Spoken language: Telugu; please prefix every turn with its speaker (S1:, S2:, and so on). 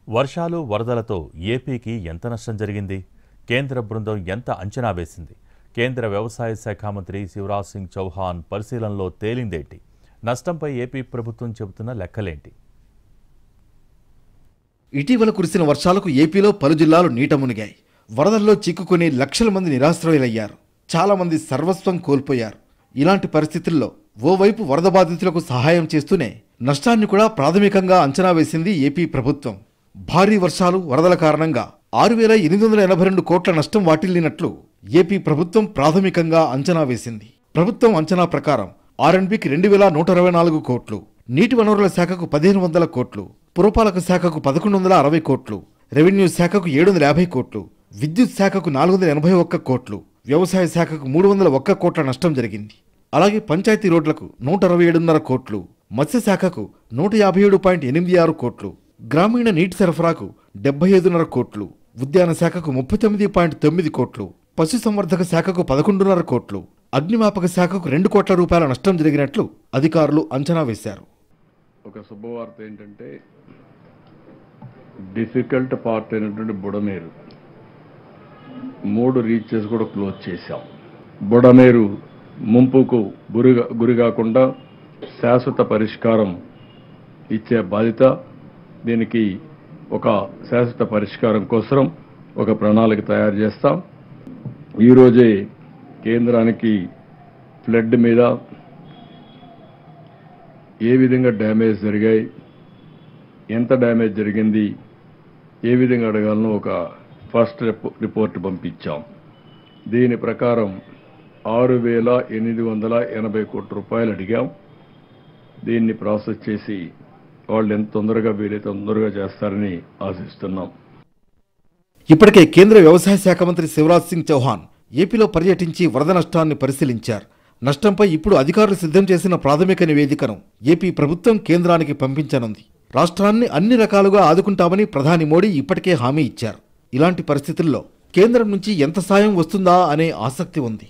S1: వర్షాలు వరదలతో ఏపీకి ఎంత నష్టం జరిగింది? కేంద్ర బృందం ఎంత అంచనా వేసింది? కేంద్ర వ్యవసాయ శాఖ మంత్రి శివరాజ్ సింగ్ చౌహాన్ పరిశీలనలో తేలిందేంటి? నష్టంపై ఏపీ ప్రభుత్వం చెబుతున్న లెక్కలేంటి?
S2: ఇటీవల కురిసిన వర్షాలకు ఏపీలో పలు జిల్లాలు నీట మునిగాయి. వరదల్లో చిక్కుకుని లక్షల మంది నిరాశ్రయులయ్యారు. చాలా మంది సర్వస్వం కోల్పోయారు. ఇలాంటి పరిస్థితుల్లో ఓవైపు వరద బాధితులకు సహాయం చేస్తూనే నష్టాన్ని కూడా ప్రాథమికంగా అంచనా వేసింది ఏపీ ప్రభుత్వం. భారీ వర్షాలు, వరదల కారణంగా 6,882 కోట్ల నష్టం వాటిల్లినట్లు ఏపీ ప్రభుత్వం ప్రాథమికంగా అంచనా వేసింది. ప్రభుత్వం అంచనా ప్రకారం R&Bకి 2,124 కోట్లు, నీటి వనరుల శాఖకు 1,500 కోట్లు, పురపాలక శాఖకు 1,160 కోట్లు, రెవెన్యూ శాఖకు 750 కోట్లు, విద్యుత్ శాఖకు 481 కోట్లు, వ్యవసాయ శాఖకు 301 కోట్ల నష్టం జరిగింది. అలాగే పంచాయతీ రోడ్లకు 167.5 కోట్లు, మత్స్య శాఖకు 157.86 కోట్లు, గ్రామీణ నీటి సరఫరాకు 75.5 కోట్లు, ఉద్యాన శాఖకు 39.9 కోట్లు, పశుసంవర్ధక శాఖకు 11.5 కోట్లు, అగ్నిమాపక శాఖకు 2 కోట్ల రూపాయల నష్టం జరిగినట్లు అధికారులు అంచనా వేశారు.
S3: ఒక శుభవార్త ఏంటంటే డిఫికల్ట్ పార్ట్ అయినటువంటి బుడమేరు 3 రీచెస్ కూడా క్లోజ్ చేశాం. బుడమేరు ముంపుకు గురి కాకుండా శాశ్వత పరిష్కారం ఇచ్చే బాధ్యత, దీనికి ఒక శాశ్వత పరిష్కారం కోసం ఒక ప్రణాళిక తయారు చేస్తాం. ఈరోజే కేంద్రానికి ఫ్లడ్ మీద ఏ విధంగా డ్యామేజ్ జరిగాయి, ఎంత డ్యామేజ్ జరిగింది, ఏ విధంగా అడగాలనో ఒక ఫస్ట్ రిపోర్ట్ పంపించాం. దీని ప్రకారం 6,880 కోట్ల రూపాయలు అడిగాం. దీన్ని ప్రాసెస్ చేసి వాళ్ళు ఎంత తొందరగా వీలైతే తొందరగా చేస్తారని ఆశిస్తున్నాం.
S2: ఇప్పటికే కేంద్ర వ్యవసాయ శాఖ మంత్రి శివరాజ్ సింగ్ చౌహాన్ ఏపీలో పర్యటించి వరద నష్టాన్ని పరిశీలించారు. నష్టంపై ఇప్పుడు అధికారులు సిద్ధం చేసిన ప్రాథమిక నివేదికను ఏపీ ప్రభుత్వం కేంద్రానికి పంపించనుంది. రాష్ట్రాన్ని అన్ని రకాలుగా ఆదుకుంటామని ప్రధాని మోడీ ఇప్పటికే హామీ ఇచ్చారు. ఇలాంటి పరిస్థితుల్లో కేంద్రం నుంచి ఎంత సాయం వస్తుందా అనే ఆసక్తి ఉంది.